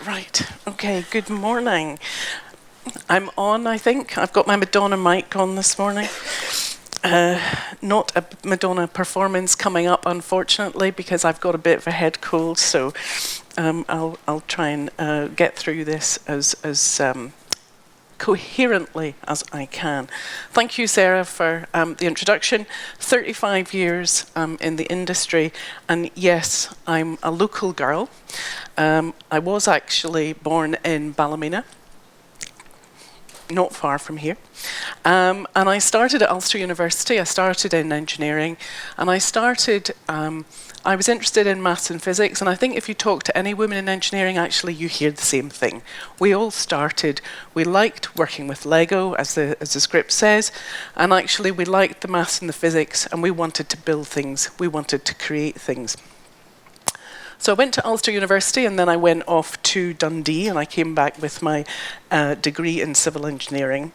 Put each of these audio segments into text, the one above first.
Right, okay, good morning. I'm on, I think. I've got my Madonna mic on this morning. Not a Madonna performance coming up, unfortunately, because I've got a bit of a head cold, so I'll try and get through this as coherently as I can. Thank you, Sarah, for the introduction. 35 years in the industry, and yes, I'm a local girl. I was actually born in Ballymena, not far from here. And I started at Ulster University. I started in engineering, and I was interested in maths and physics, and I think if you talk to any women in engineering, actually you hear the same thing. We all started, we liked working with Lego, as the script says, and actually we liked the maths and the physics, and we wanted to build things, we wanted to create things. So I went to Ulster University, and then I went off to Dundee, and I came back with my degree in civil engineering.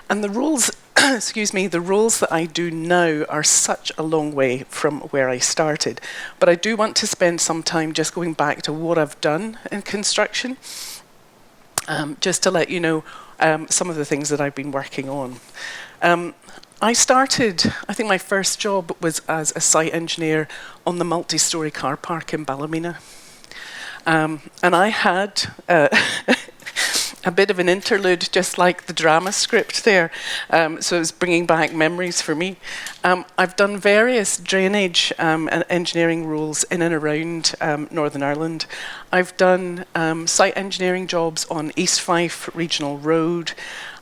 And the roles, the roles that I do now are such a long way from where I started. But I do want to spend some time just going back to what I've done in construction, just to let you know some of the things that I've been working on. I think my first job was as a site engineer on the multi-storey car park in Ballymena. And I had a bit of an interlude, just like the drama script there. So it was bringing back memories for me. I've done various drainage and engineering roles in and around Northern Ireland. I've done site engineering jobs on East Fife Regional Road.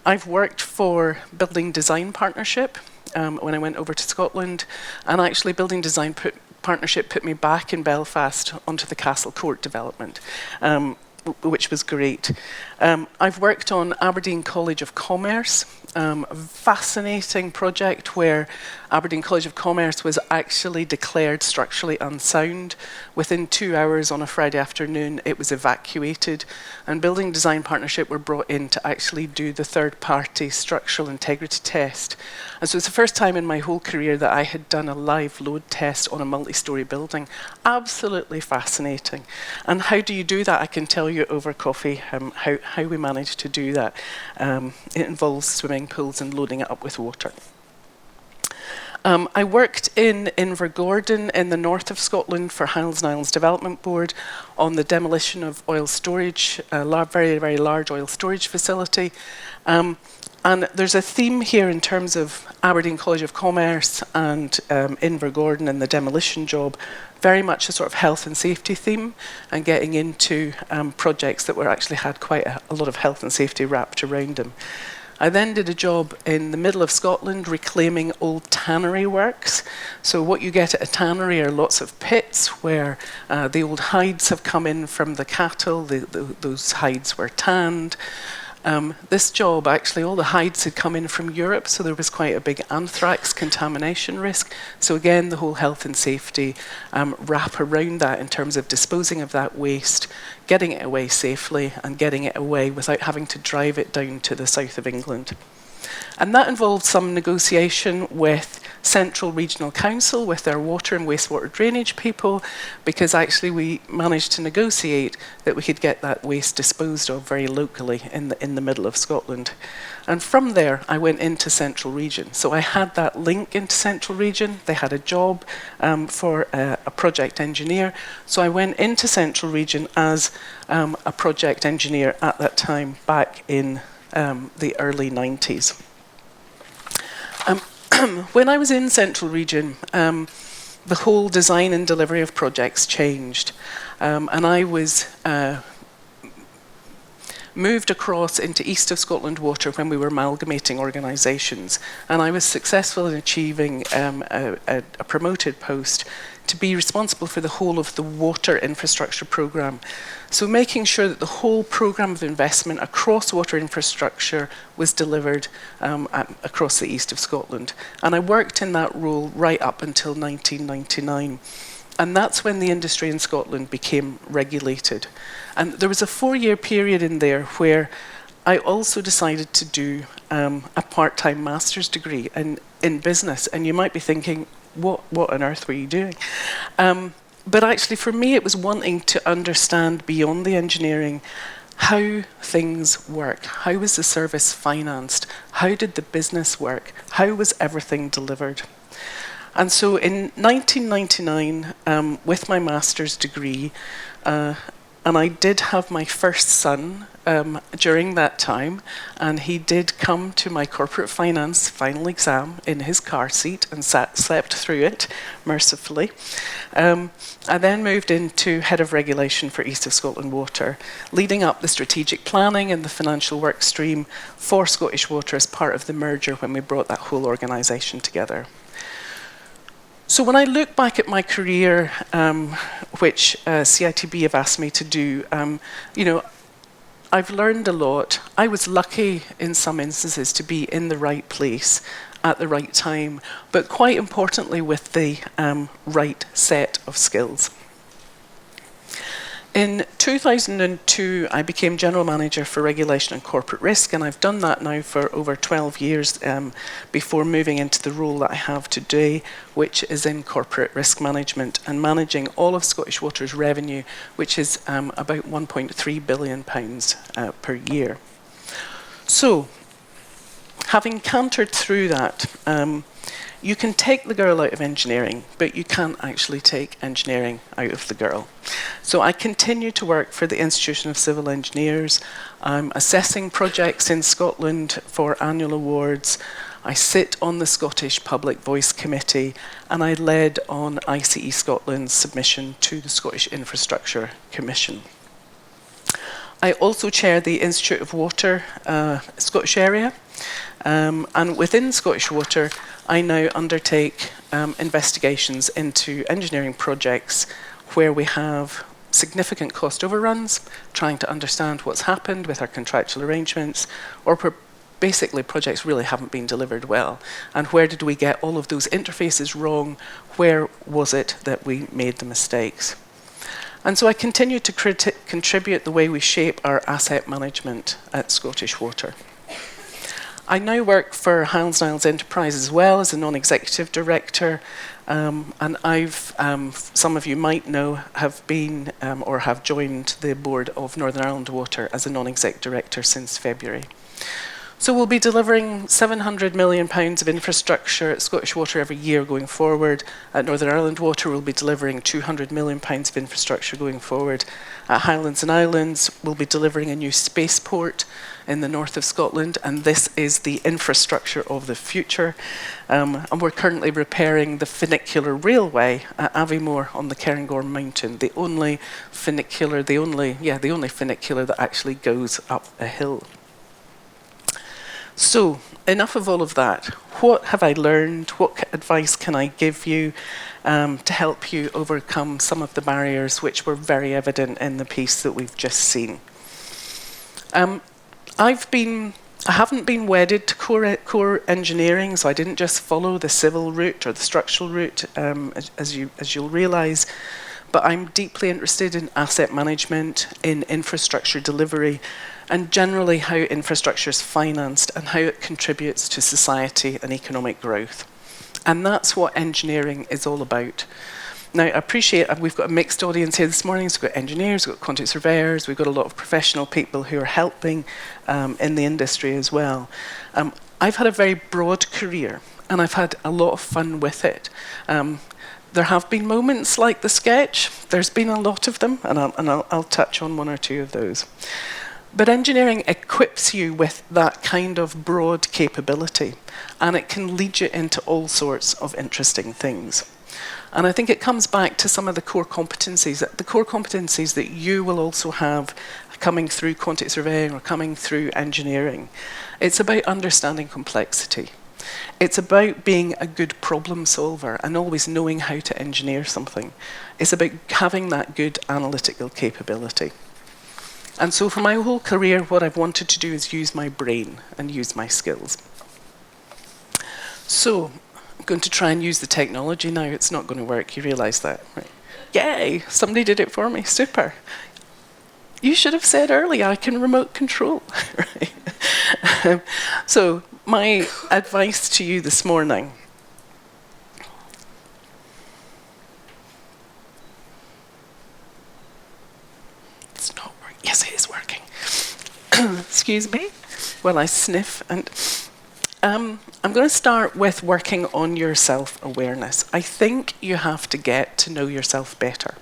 I've worked for Building Design Partnership when I went over to Scotland, and actually Building Design Partnership put me back in Belfast onto the Castle Court development, which was great. I've worked on Aberdeen College of Commerce, a fascinating project where Aberdeen College of Commerce was actually declared structurally unsound. Within 2 hours on a Friday afternoon, it was evacuated, and Building Design Partnership were brought in to actually do the third-party structural integrity test. And so it's the first time in my whole career that I had done a live load test on a multi-storey building. Absolutely fascinating. And how do you do that? I can tell you over coffee how we managed to do that. It involves swimming pools and loading it up with water. I worked in Invergordon in the north of Scotland for Highlands and Islands Development Board on the demolition of oil storage, a very, very large oil storage facility. And there's a theme here in terms of Aberdeen College of Commerce and Invergordon and the demolition job, very much a sort of health and safety theme, and getting into projects that actually had quite a lot of health and safety wrapped around them. I then did a job in the middle of Scotland reclaiming old tannery works. So what you get at a tannery are lots of pits where the old hides have come in from the cattle, those hides were tanned. This job, actually, all the hides had come in from Europe, so there was quite a big anthrax contamination risk. So again, the whole health and safety wrap around that in terms of disposing of that waste, getting it away safely, and getting it away without having to drive it down to the south of England. And that involved some negotiation with Central Regional Council, with their water and wastewater drainage people, because actually we managed to negotiate that we could get that waste disposed of very locally in the middle of Scotland. And from there, I went into Central Region. So I had that link into Central Region. They had a job for a project engineer. So I went into Central Region as a project engineer at that time, back in the early 90s. When I was in Central Region, the whole design and delivery of projects changed. And I was moved across into East of Scotland Water when we were amalgamating organisations. And I was successful in achieving a promoted post to be responsible for the whole of the water infrastructure programme. So making sure that the whole programme of investment across water infrastructure was delivered across the east of Scotland. And I worked in that role right up until 1999. And that's when the industry in Scotland became regulated. And there was a 4-year period in there where I also decided to do a part-time master's degree in business. And you might be thinking, what on earth were you doing? But actually, for me, it was wanting to understand beyond the engineering how things work. How was the service financed? How did the business work? How was everything delivered? And so in 1999, with my master's degree, and I did have my first son during that time, and he did come to my corporate finance final exam in his car seat and slept through it, mercifully. I then moved into Head of Regulation for East of Scotland Water, leading up the strategic planning and the financial work stream for Scottish Water as part of the merger when we brought that whole organisation together. So when I look back at my career, which CITB have asked me to do, I've learned a lot. I was lucky in some instances to be in the right place at the right time, but quite importantly with the right set of skills. In 2002, I became General Manager for Regulation and Corporate Risk, and I've done that now for over 12 years before moving into the role that I have today, which is in Corporate Risk Management and managing all of Scottish Water's revenue, which is about £1.3 billion per year. So, having cantered through that, you can take the girl out of engineering, but you can't actually take engineering out of the girl. So I continue to work for the Institution of Civil Engineers. I'm assessing projects in Scotland for annual awards. I sit on the Scottish Public Voice Committee, and I led on ICE Scotland's submission to the Scottish Infrastructure Commission. I also chair the Institute of Water Scottish area, and within Scottish Water, I now undertake investigations into engineering projects where we have significant cost overruns, trying to understand what's happened with our contractual arrangements, or basically projects really haven't been delivered well. And where did we get all of those interfaces wrong? Where was it that we made the mistakes? And so I continue to contribute the way we shape our asset management at Scottish Water. I now work for Highlands and Isles Enterprise as well as a non-executive director, and I've, some of you might know, have been or have joined the board of Northern Ireland Water as a non-exec director since February. So we'll be delivering £700 million of infrastructure at Scottish Water every year going forward. At Northern Ireland Water, we'll be delivering £200 million of infrastructure going forward. At Highlands and Islands, we'll be delivering a new spaceport in the north of Scotland, and this is the infrastructure of the future. And we're currently repairing the funicular railway at Aviemore on the Cairngorm Mountain, the only funicular that actually goes up a hill. So, enough of all of that. What have I learned? What advice can I give you to help you overcome some of the barriers which were very evident in the piece that we've just seen? I haven't been wedded to core engineering, so I didn't just follow the civil route or the structural route, as you'll realise. But I'm deeply interested in asset management, in infrastructure delivery, and generally how infrastructure is financed and how it contributes to society and economic growth. And that's what engineering is all about. Now, I appreciate we've got a mixed audience here this morning. So we've got engineers, we've got quantity surveyors, we've got a lot of professional people who are helping in the industry as well. I've had a very broad career, and I've had a lot of fun with it. There have been moments like the sketch. There's been a lot of them, and I'll touch on one or two of those. But engineering equips you with that kind of broad capability, and it can lead you into all sorts of interesting things. And I think it comes back to some of the core competencies that you will also have coming through quantity surveying or coming through engineering. It's about understanding complexity. It's about being a good problem solver and always knowing how to engineer something. It's about having that good analytical capability. And so for my whole career, what I've wanted to do is use my brain and use my skills. So I'm going to try and use the technology now. It's not going to work, you realise that, right? Yay, somebody did it for me, super. You should have said earlier, I can remote control. Right? So my advice to you this morning. It's not working. Yes, it is working. excuse me, while I sniff. And I'm going to start with working on your self-awareness. I think you have to get to know yourself better.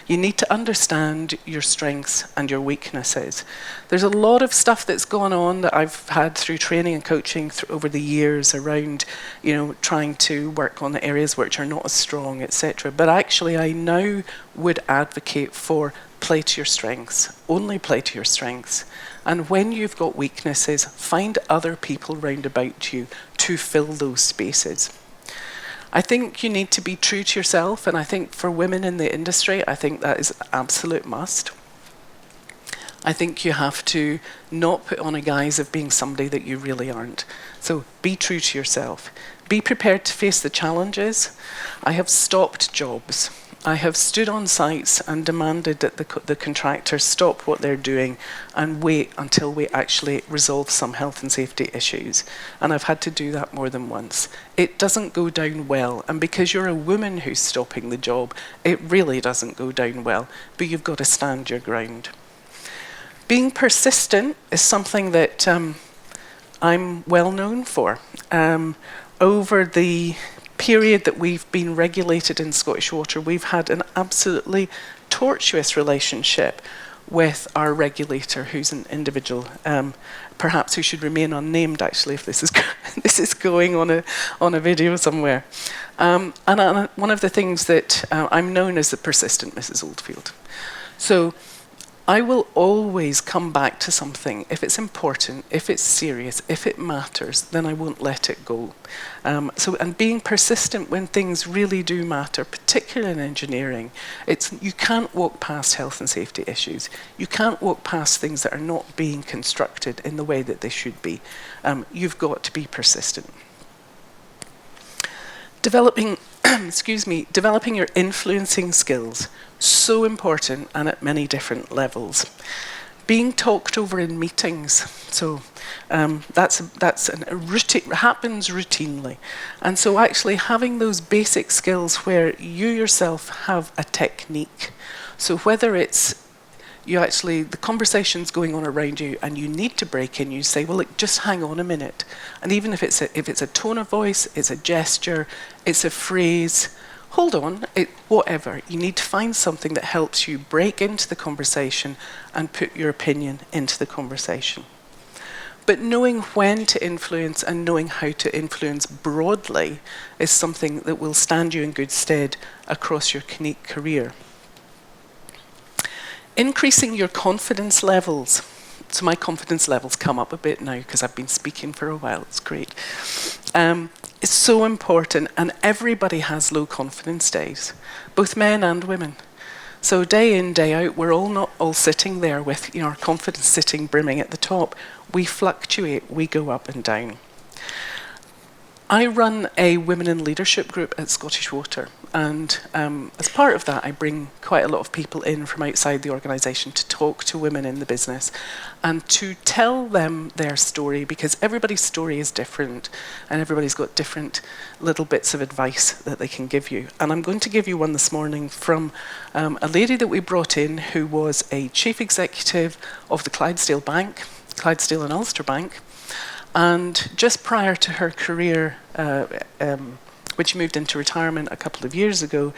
You need to understand your strengths and your weaknesses. There's a lot of stuff that's gone on that I've had through training and coaching over the years around, trying to work on the areas which are not as strong, etc. But actually, I now would advocate for play to your strengths, only play to your strengths. And when you've got weaknesses, find other people round about you to fill those spaces. I think you need to be true to yourself, and I think for women in the industry, I think that is an absolute must. I think you have to not put on a guise of being somebody that you really aren't. So be true to yourself. Be prepared to face the challenges. I have stopped jobs. I have stood on sites and demanded that the contractors stop what they're doing and wait until we actually resolve some health and safety issues. And I've had to do that more than once. It doesn't go down well. And because you're a woman who's stopping the job, it really doesn't go down well. But you've got to stand your ground. Being persistent is something that I'm well known for. Over the period that we've been regulated in Scottish Water, we've had an absolutely tortuous relationship with our regulator, who's an individual, perhaps who should remain unnamed, actually, if this is going on a video somewhere. And one of the things that I'm known as the persistent Mrs. Oldfield. So I will always come back to something. If it's important, if it's serious, if it matters, then I won't let it go. And being persistent when things really do matter, particularly in engineering, you can't walk past health and safety issues. You can't walk past things that are not being constructed in the way that they should be. You've got to be persistent. Developing your influencing skills, so important and at many different levels. Being talked over in meetings, so that's happens routinely. And so actually having those basic skills where you yourself have a technique. So whether it's the conversation's going on around you and you need to break in, you say, well, look, just hang on a minute. And even if it's a tone of voice, it's a gesture, it's a phrase, hold on, whatever. You need to find something that helps you break into the conversation and put your opinion into the conversation. But knowing when to influence and knowing how to influence broadly is something that will stand you in good stead across your career. Increasing your confidence levels. So my confidence levels come up a bit now because I've been speaking for a while. It's great. It's so important, and everybody has low confidence days, both men and women. So day in, day out, we're not all sitting there with our confidence sitting brimming at the top. We fluctuate, we go up and down. I run a women in leadership group at Scottish Water, and as part of that I bring quite a lot of people in from outside the organisation to talk to women in the business and to tell them their story, because everybody's story is different and everybody's got different little bits of advice that they can give you. And I'm going to give you one this morning from a lady that we brought in who was a chief executive of the Clydesdale and Ulster Bank. And just prior to her career, when she moved into retirement a couple of years ago,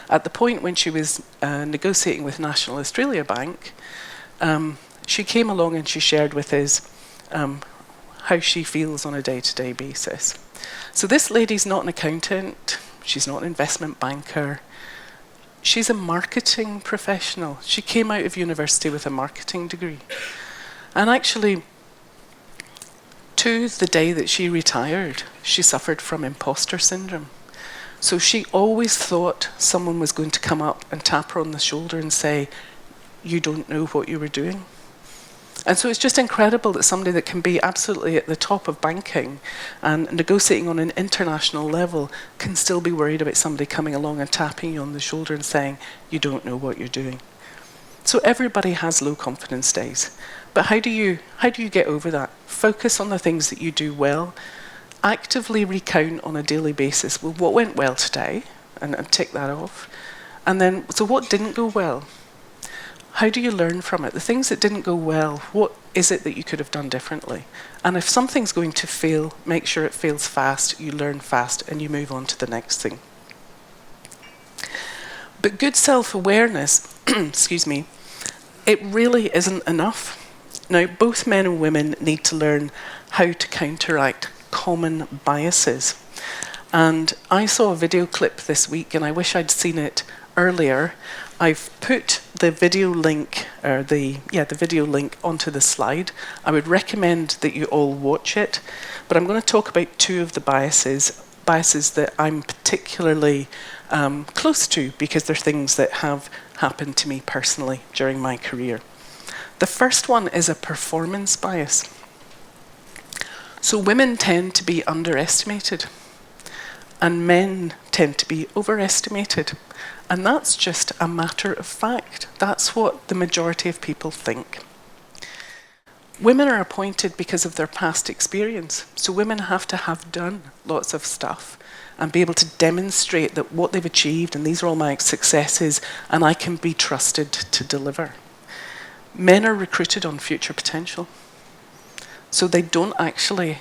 at the point when she was negotiating with National Australia Bank, she came along and she shared with us how she feels on a day-to-day basis. So this lady's not an accountant, she's not an investment banker, she's a marketing professional. She came out of university with a marketing degree. And actually, to the day that she retired, she suffered from imposter syndrome. So she always thought someone was going to come up and tap her on the shoulder and say, you don't know what you were doing. And so it's just incredible that somebody that can be absolutely at the top of banking and negotiating on an international level can still be worried about somebody coming along and tapping you on the shoulder and saying, you don't know what you're doing. So everybody has low confidence days. But how do you get over that? Focus on the things that you do well. Actively recount on a daily basis, well, what went well today? And tick that off. And then, so what didn't go well? How do you learn from it? The things that didn't go well, what is it that you could have done differently? And if something's going to fail, make sure it fails fast, you learn fast, and you move on to the next thing. But good self-awareness, excuse me, it really isn't enough. Now, both men and women need to learn how to counteract common biases. And I saw a video clip this week, and I wish I'd seen it earlier. I've put the video link, or the video link onto the slide. I would recommend that you all watch it, but I'm going to talk about two of the biases that I'm particularly close to, because they're things that have happened to me personally during my career. The first one is a performance bias. So women tend to be underestimated, and men tend to be overestimated. And that's just a matter of fact. That's what the majority of people think. Women are appointed because of their past experience. So women have to have done lots of stuff and be able to demonstrate that what they've achieved, and these are all my successes, and I can be trusted to deliver. Men are recruited on future potential. So they don't actually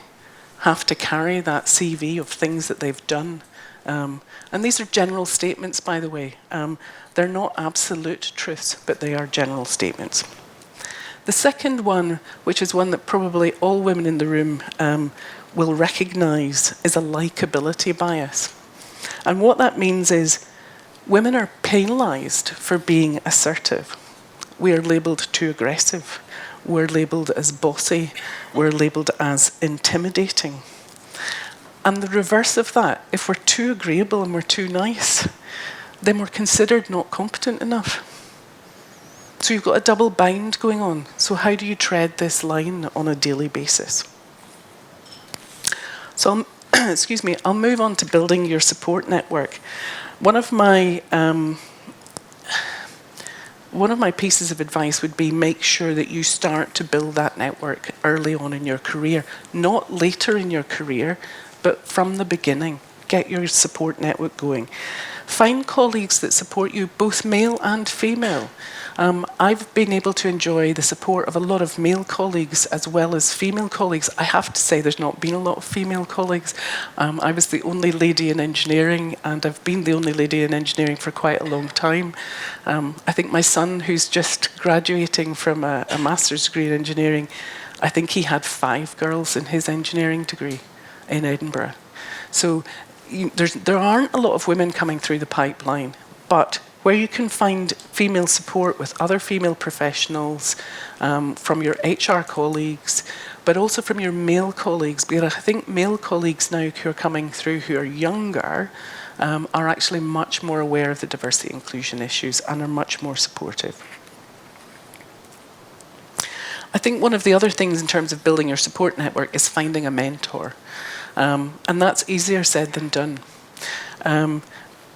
have to carry that CV of things that they've done. And these are general statements, by the way. They're not absolute truths, but they are general statements. The second one, which is one that probably all women in the room will recognise, is a likability bias. And what that means is women are penalised for being assertive. We are labelled too aggressive. We're labelled as bossy. We're labelled as intimidating. And the reverse of that, if we're too agreeable and we're too nice, then we're considered not competent enough. So you've got a double bind going on. So how do you tread this line on a daily basis? So, I'll move on to building your support network. One of my pieces of advice would be make sure that you start to build that network early on in your career, not later in your career, but from the beginning. Get your support network going. Find colleagues that support you, both male and female. I've been able to enjoy the support of a lot of male colleagues as well as female colleagues. I have to say there's not been a lot of female colleagues. I was the only lady in engineering, and I've been the only lady in engineering for quite a long time. I think my son, who's just graduating from a master's degree in engineering, I think he had 5 girls in his engineering degree in Edinburgh. So there aren't a lot of women coming through the pipeline, but where you can find female support with other female professionals, from your HR colleagues, but also from your male colleagues, because I think male colleagues now who are coming through who are younger are actually much more aware of the diversity and inclusion issues and are much more supportive. I think one of the other things in terms of building your support network is finding a mentor. And that's easier said than done.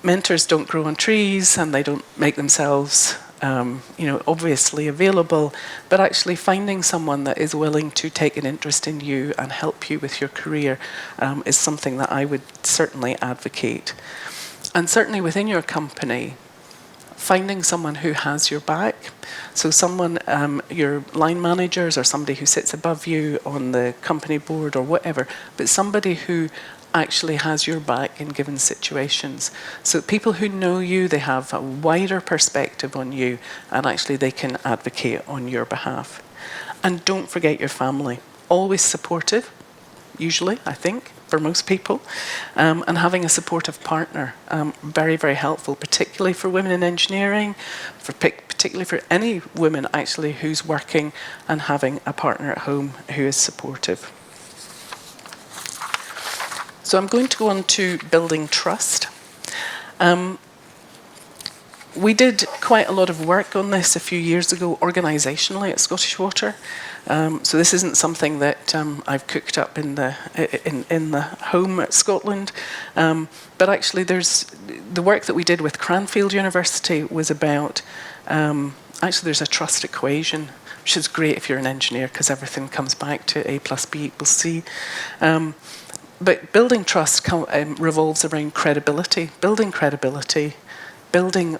Mentors don't grow on trees, and they don't make themselves obviously available, but actually finding someone that is willing to take an interest in you and help you with your career is something that I would certainly advocate. And certainly within your company, finding someone who has your back. So someone, your line managers or somebody who sits above you on the company board or whatever, but somebody who actually has your back in given situations. So people who know you, they have a wider perspective on you, and actually they can advocate on your behalf. And don't forget your family. Always supportive, usually, I think, for most people, and having a supportive partner, very, very helpful, particularly for women in engineering, particularly for any woman actually who's working and having a partner at home who is supportive. So I'm going to go on to building trust. We did quite a lot of work on this a few years ago organisationally at Scottish Water. So this isn't something that I've cooked up in the home at Scotland. But actually the work that we did with Cranfield University was about, actually there's a trust equation, which is great if you're an engineer because everything comes back to A plus B equals C. But building trust revolves around credibility, building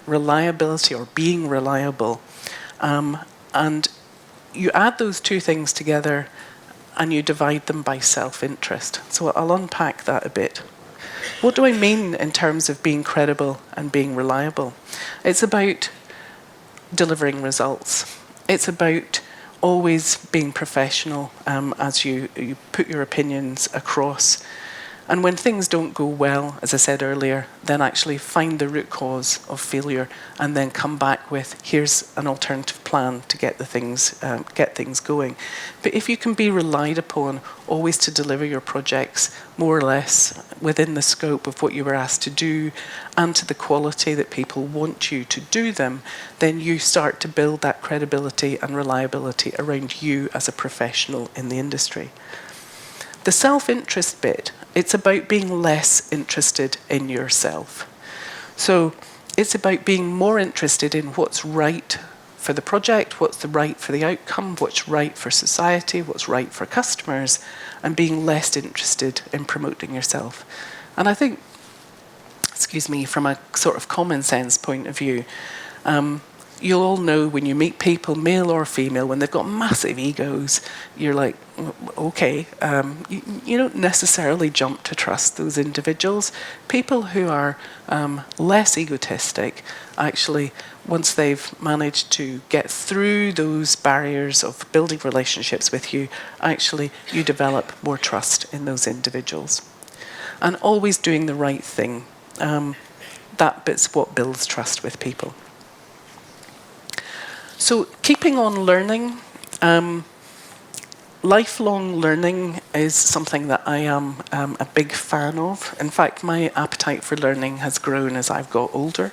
reliability or being reliable, And you add those two things together and you divide them by self-interest. So I'll unpack that a bit. What do I mean in terms of being credible and being reliable? It's about delivering results. It's about always being professional as you put your opinions across. And when things don't go well, as I said earlier, then actually find the root cause of failure and then come back with, here's an alternative plan to get things going. But if you can be relied upon always to deliver your projects more or less within the scope of what you were asked to do and to the quality that people want you to do them, then you start to build that credibility and reliability around you as a professional in the industry. The self-interest bit, it's about being less interested in yourself. So it's about being more interested in what's right for the project, what's right for the outcome, what's right for society, what's right for customers, and being less interested in promoting yourself. And I think, from a sort of common sense point of view, you'll all know when you meet people, male or female, when they've got massive egos, you're like, okay, you don't necessarily jump to trust those individuals. People who are less egotistic, actually, once they've managed to get through those barriers of building relationships with you, actually, you develop more trust in those individuals. And always doing the right thing. That bit's what builds trust with people. So keeping on learning, lifelong learning is something that I am a big fan of. In fact, my appetite for learning has grown as I've got older.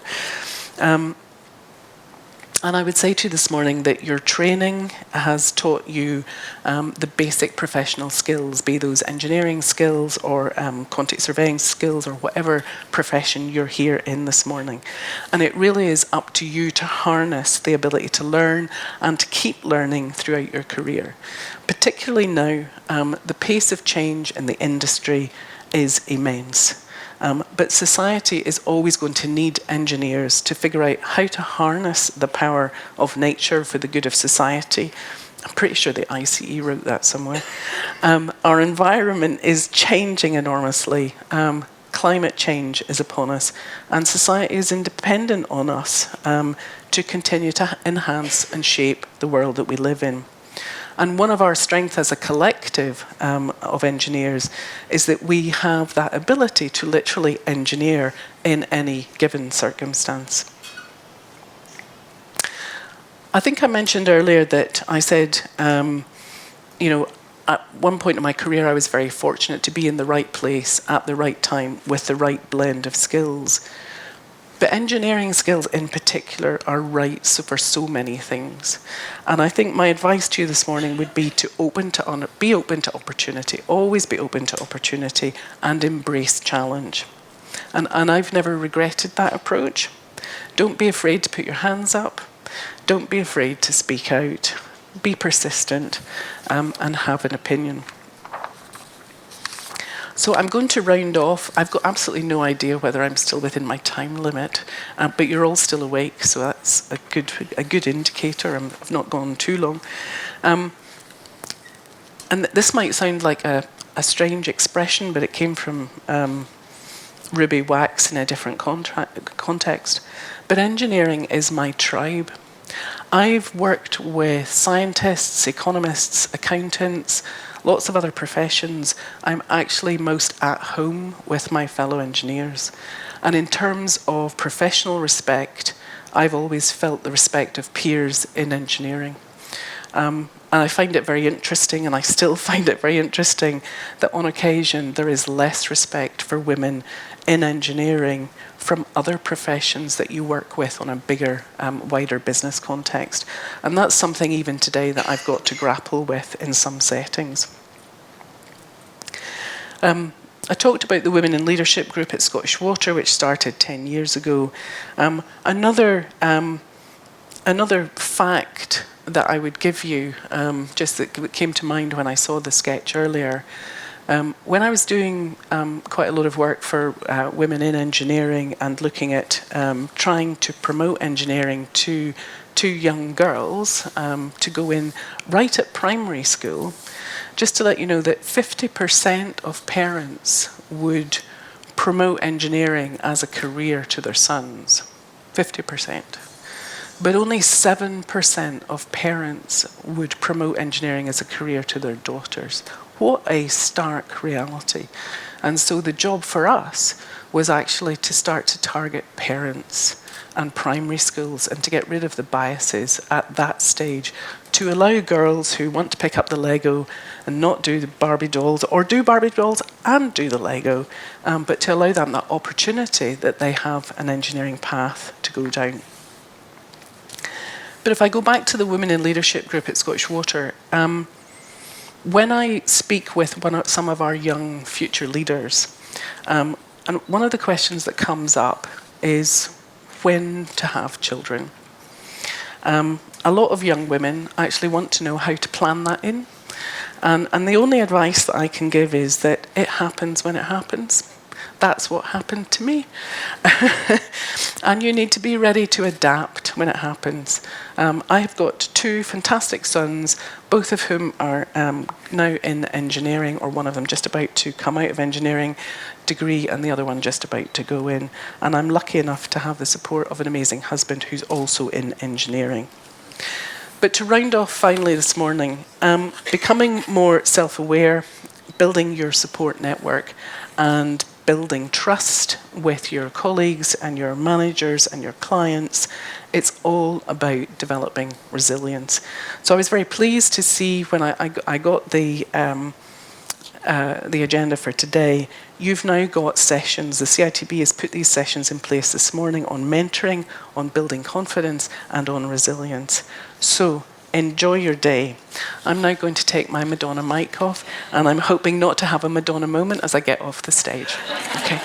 And I would say to you this morning that your training has taught you the basic professional skills, be those engineering skills or quantity surveying skills or whatever profession you're here in this morning. And it really is up to you to harness the ability to learn and to keep learning throughout your career. Particularly now, the pace of change in the industry is immense. But society is always going to need engineers to figure out how to harness the power of nature for the good of society. I'm pretty sure the ICE wrote that somewhere. Our environment is changing enormously. Climate change is upon us, and society is independent on us to continue to enhance and shape the world that we live in. And one of our strengths as a collective of engineers is that we have that ability to literally engineer in any given circumstance. I think I mentioned earlier that I said, at one point in my career, I was very fortunate to be in the right place at the right time with the right blend of skills. But engineering skills in particular are right for so many things. And I think my advice to you this morning would be to be open to opportunity, always be open to opportunity and embrace challenge. And I've never regretted that approach. Don't be afraid to put your hands up. Don't be afraid to speak out. Be persistent and have an opinion. So I'm going to round off. I've got absolutely no idea whether I'm still within my time limit, but you're all still awake, so that's a good indicator. I've not gone too long. And this might sound like a strange expression, but it came from Ruby Wax in a different context. But engineering is my tribe. I've worked with scientists, economists, accountants, lots of other professions. I'm actually most at home with my fellow engineers. And in terms of professional respect, I've always felt the respect of peers in engineering. And I find it very interesting, and I still find it very interesting, that on occasion there is less respect for women in engineering from other professions that you work with on a bigger, wider business context. And that's something even today that I've got to grapple with in some settings. I talked about the Women in Leadership group at Scottish Water, which started 10 years ago. Another fact that I would give you, just that came to mind when I saw the sketch earlier, When I was doing quite a lot of work for women in engineering and looking at trying to promote engineering to young girls to go in right at primary school, just to let you know that 50% of parents would promote engineering as a career to their sons. 50%. But only 7% of parents would promote engineering as a career to their daughters. What a stark reality. And so the job for us was actually to start to target parents and primary schools and to get rid of the biases at that stage, to allow girls who want to pick up the Lego and not do the Barbie dolls, or do Barbie dolls and do the Lego, but to allow them that opportunity that they have an engineering path to go down. But if I go back to the Women in Leadership group at Scottish Water, when I speak with some of our young future leaders, and one of the questions that comes up is when to have children. A lot of young women actually want to know how to plan that in. And the only advice that I can give is that it happens when it happens. That's what happened to me. And you need to be ready to adapt when it happens. I've got 2 fantastic sons, both of whom are now in engineering, or one of them just about to come out of engineering degree and the other one just about to go in. And I'm lucky enough to have the support of an amazing husband who's also in engineering. But to round off finally this morning, becoming more self-aware, building your support network, and building trust with your colleagues and your managers and your clients. It's all about developing resilience. So I was very pleased to see when I got the agenda for today, you've now got sessions. The CITB has put these sessions in place this morning on mentoring, on building confidence, and on resilience. So enjoy your day. I'm now going to take my Madonna mic off, and I'm hoping not to have a Madonna moment as I get off the stage. Okay.